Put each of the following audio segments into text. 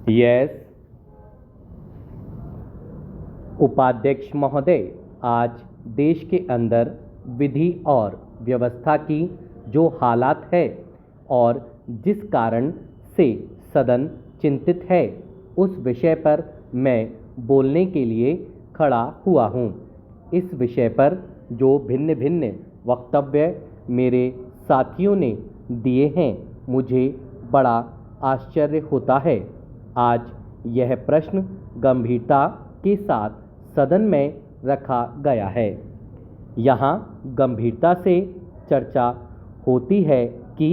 Yes. उपाध्यक्ष महोदय, आज देश के अंदर विधि और व्यवस्था की जो हालात है और जिस कारण से सदन चिंतित है, उस विषय पर मैं बोलने के लिए खड़ा हुआ हूँ। इस विषय पर जो भिन्न भिन्न वक्तव्य मेरे साथियों ने दिए हैं, मुझे बड़ा आश्चर्य होता है। आज यह प्रश्न गंभीरता के साथ सदन में रखा गया है। यहाँ गंभीरता से चर्चा होती है कि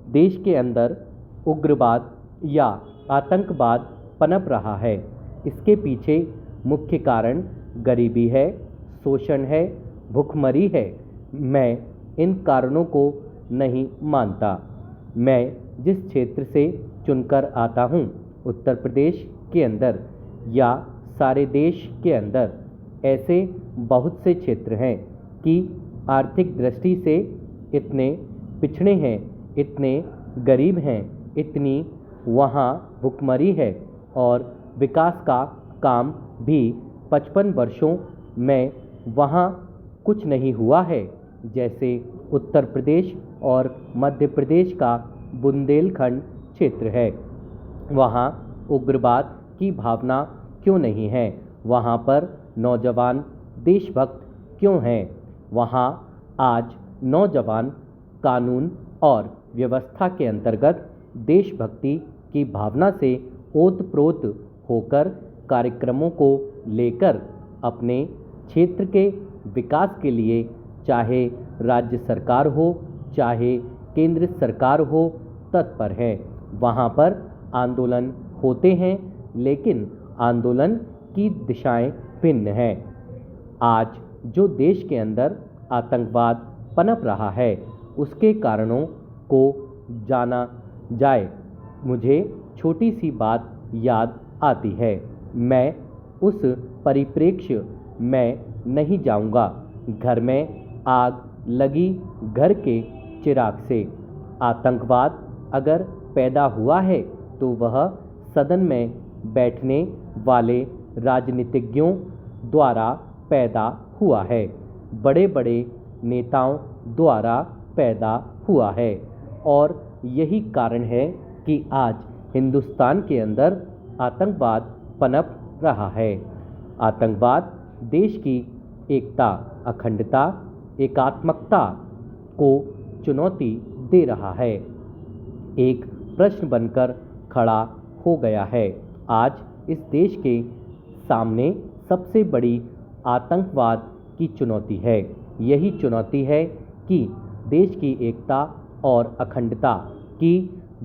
देश के अंदर उग्रवाद या आतंकवाद पनप रहा है। इसके पीछे मुख्य कारण गरीबी है, शोषण है, भुखमरी है। मैं इन कारणों को नहीं मानता। मैं जिस क्षेत्र से चुनकर आता हूँ, उत्तर प्रदेश के अंदर या सारे देश के अंदर ऐसे बहुत से क्षेत्र हैं कि आर्थिक दृष्टि से इतने पिछड़े हैं, इतने गरीब हैं, इतनी वहाँ भुखमरी है और विकास का काम भी 55 वर्षों में वहाँ कुछ नहीं हुआ है। जैसे उत्तर प्रदेश और मध्य प्रदेश का बुंदेलखंड क्षेत्र है, वहाँ उग्रवाद की भावना क्यों नहीं है? वहाँ पर नौजवान देशभक्त क्यों हैं? वहाँ आज नौजवान कानून और व्यवस्था के अंतर्गत देशभक्ति की भावना से ओतप्रोत होकर कार्यक्रमों को लेकर अपने क्षेत्र के विकास के लिए, चाहे राज्य सरकार हो चाहे केंद्र सरकार हो, तत्पर है। वहाँ पर आंदोलन होते हैं, लेकिन आंदोलन की दिशाएं भिन्न हैं। आज जो देश के अंदर आतंकवाद पनप रहा है, उसके कारणों को जाना जाए, मुझे छोटी सी बात याद आती है। मैं उस परिप्रेक्ष्य में नहीं जाऊंगा। घर में आग लगी घर के चिराग से। आतंकवाद अगर पैदा हुआ है तो वह सदन में बैठने वाले राजनीतिज्ञों द्वारा पैदा हुआ है, बड़े बड़े नेताओं द्वारा पैदा हुआ है। और यही कारण है कि आज हिंदुस्तान के अंदर आतंकवाद पनप रहा है। आतंकवाद देश की एकता, अखंडता, एकात्मकता को चुनौती दे रहा है। एक प्रश्न बनकर खड़ा हो गया है। आज इस देश के सामने सबसे बड़ी आतंकवाद की चुनौती है। यही चुनौती है कि देश की एकता और अखंडता की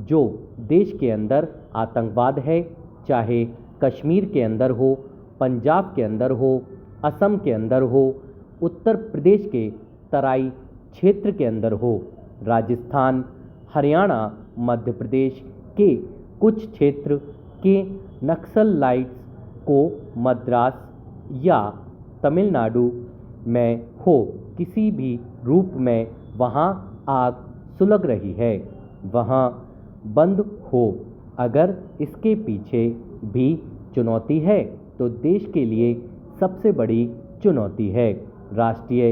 जो देश के अंदर आतंकवाद है, चाहे कश्मीर के अंदर हो, पंजाब के अंदर हो, असम के अंदर हो, उत्तर प्रदेश के तराई क्षेत्र के अंदर हो, राजस्थान, हरियाणा, मध्य प्रदेश के कुछ क्षेत्र के नक्सलाइट्स को मद्रास या तमिलनाडु में हो, किसी भी रूप में वहाँ आग सुलग रही है, वहाँ बंद हो। अगर इसके पीछे भी चुनौती है तो देश के लिए सबसे बड़ी चुनौती है राष्ट्रीय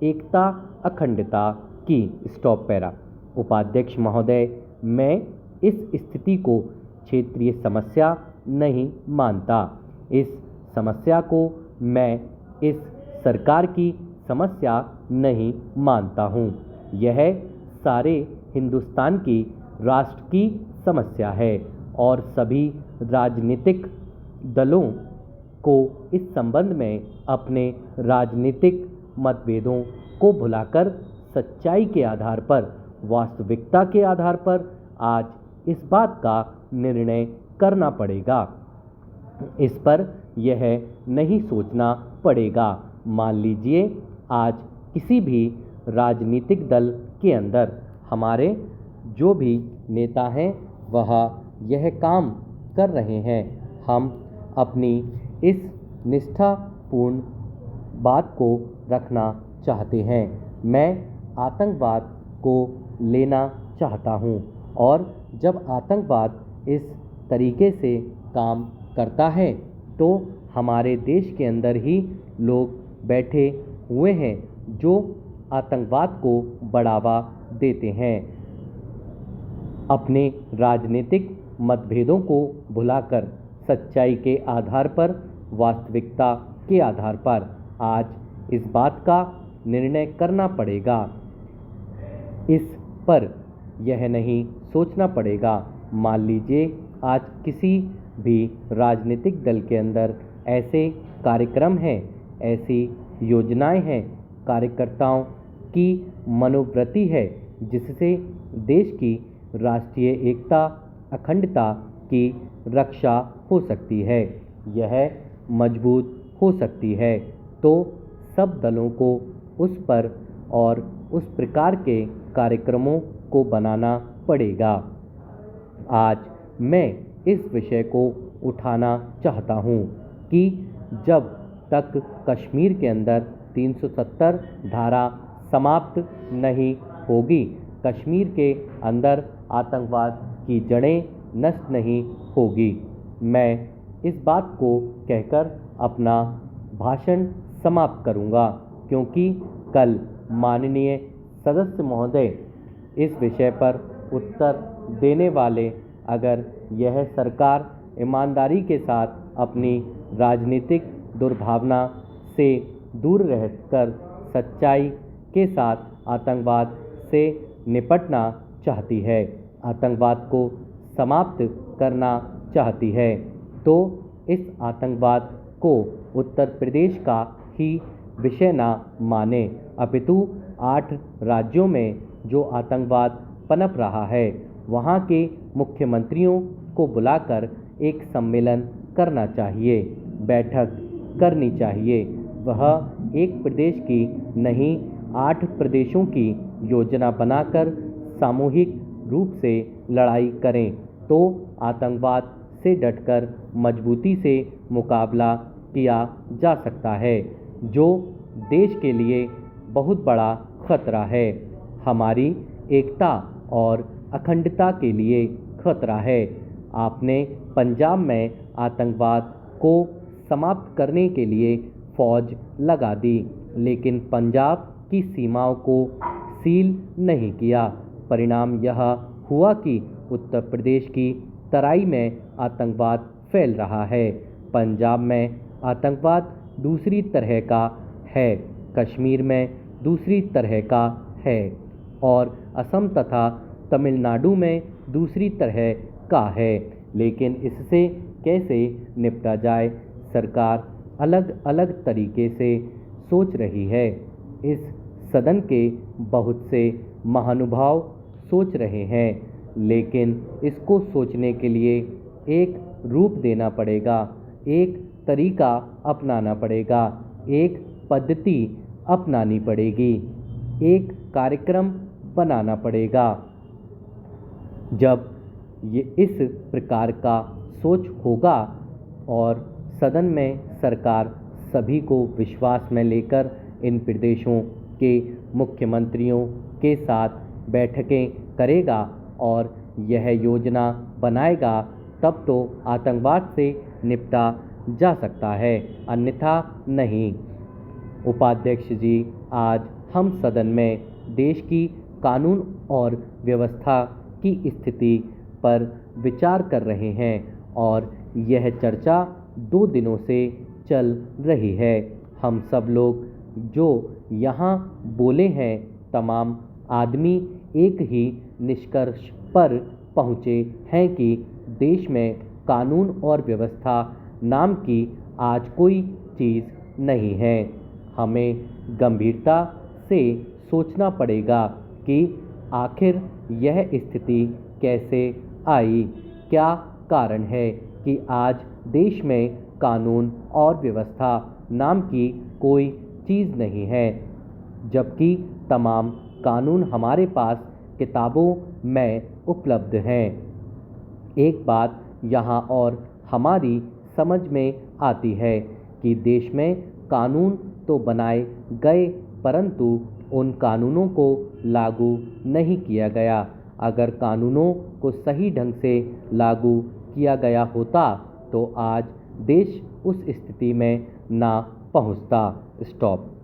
एकता, अखंडता की। Stop para. उपाध्यक्ष महोदय, मैं इस स्थिति को क्षेत्रीय समस्या नहीं मानता। इस समस्या को मैं इस सरकार की समस्या नहीं मानता हूँ। यह सारे हिंदुस्तान की राष्ट्र की समस्या है और सभी राजनीतिक दलों को इस संबंध में अपने राजनीतिक मतभेदों को भुलाकर सच्चाई के आधार पर, वास्तविकता के आधार पर आज इस बात का निर्णय करना पड़ेगा। इस पर यह नहीं सोचना पड़ेगा। मान लीजिए आज किसी भी राजनीतिक दल के अंदर हमारे जो भी नेता हैं वह यह काम कर रहे हैं। हम अपनी इस निष्ठापूर्ण बात को रखना चाहते हैं। मैं आतंकवाद को लेना चाहता हूँ और जब आतंकवाद इस तरीके से काम करता है तो हमारे देश के अंदर ही लोग बैठे हुए हैं जो आतंकवाद को बढ़ावा देते हैं। अपने राजनीतिक मतभेदों को भुलाकर सच्चाई के आधार पर, वास्तविकता के आधार पर आज इस बात का निर्णय करना पड़ेगा। इस पर यह नहीं सोचना पड़ेगा। मान लीजिए आज किसी भी राजनीतिक दल के अंदर ऐसे कार्यक्रम हैं, ऐसी योजनाएं हैं, कार्यकर्ताओं की मनोवृत्ति है जिससे देश की राष्ट्रीय एकता, अखंडता की रक्षा हो सकती है, यह मजबूत हो सकती है, तो सब दलों को उस पर और उस प्रकार के कार्यक्रमों को बनाना पड़ेगा। आज मैं इस विषय को उठाना चाहता हूँ कि जब तक कश्मीर के अंदर 370 धारा समाप्त नहीं होगी, कश्मीर के अंदर आतंकवाद की जड़ें नष्ट नहीं होगी। मैं इस बात को कहकर अपना भाषण समाप्त करूंगा, क्योंकि कल माननीय सदस्य महोदय इस विषय पर उत्तर देने वाले, अगर यह सरकार ईमानदारी के साथ अपनी राजनीतिक दुर्भावना से दूर रहकर सच्चाई के साथ आतंकवाद से निपटना चाहती है, आतंकवाद को समाप्त करना चाहती है, तो इस आतंकवाद को उत्तर प्रदेश का ही विषय ना माने, अपितु 8 राज्यों में जो आतंकवाद पनप रहा है वहाँ के मुख्यमंत्रियों को बुलाकर एक सम्मेलन करना चाहिए, बैठक करनी चाहिए। वह एक प्रदेश की नहीं 8 प्रदेशों की योजना बनाकर सामूहिक रूप से लड़ाई करें तो आतंकवाद से डटकर मजबूती से मुकाबला किया जा सकता है, जो देश के लिए बहुत बड़ा खतरा है, हमारी एकता और अखंडता के लिए खतरा है। आपने पंजाब में आतंकवाद को समाप्त करने के लिए फौज लगा दी, लेकिन पंजाब की सीमाओं को सील नहीं किया। परिणाम यह हुआ कि उत्तर प्रदेश की तराई में आतंकवाद फैल रहा है। पंजाब में आतंकवाद दूसरी तरह का है, कश्मीर में दूसरी तरह का है और असम तथा तमिलनाडु में दूसरी तरह का है। लेकिन इससे कैसे निपटा जाए, सरकार अलग अलग तरीके से सोच रही है। इस सदन के बहुत से महानुभाव सोच रहे हैं, लेकिन इसको सोचने के लिए एक रूप देना पड़ेगा, एक तरीका अपनाना पड़ेगा, एक पद्धति अपनानी पड़ेगी, एक कार्यक्रम बनाना पड़ेगा। जब ये इस प्रकार का सोच होगा और सदन में सरकार सभी को विश्वास में लेकर इन प्रदेशों के मुख्यमंत्रियों के साथ बैठकें करेगा और यह योजना बनाएगा, तब तो आतंकवाद से निपटा जा सकता है, अन्यथा नहीं। उपाध्यक्ष जी, आज हम सदन में देश की कानून और व्यवस्था की स्थिति पर विचार कर रहे हैं और यह चर्चा 2 दिनों से चल रही है। हम सब लोग जो यहाँ बोले हैं, तमाम आदमी एक ही निष्कर्ष पर पहुँचे हैं कि देश में कानून और व्यवस्था नाम की आज कोई चीज़ नहीं है। हमें गंभीरता से सोचना पड़ेगा कि आखिर यह स्थिति कैसे आई, क्या कारण है कि आज देश में कानून और व्यवस्था नाम की कोई चीज़ नहीं है, जबकि तमाम कानून हमारे पास किताबों में उपलब्ध हैं। एक बात यहाँ और हमारी समझ में आती है कि देश में कानून तो बनाए गए, परंतु उन कानूनों को लागू नहीं किया गया। अगर कानूनों को सही ढंग से लागू किया गया होता तो आज देश उस स्थिति में ना पहुंचता। स्टॉप।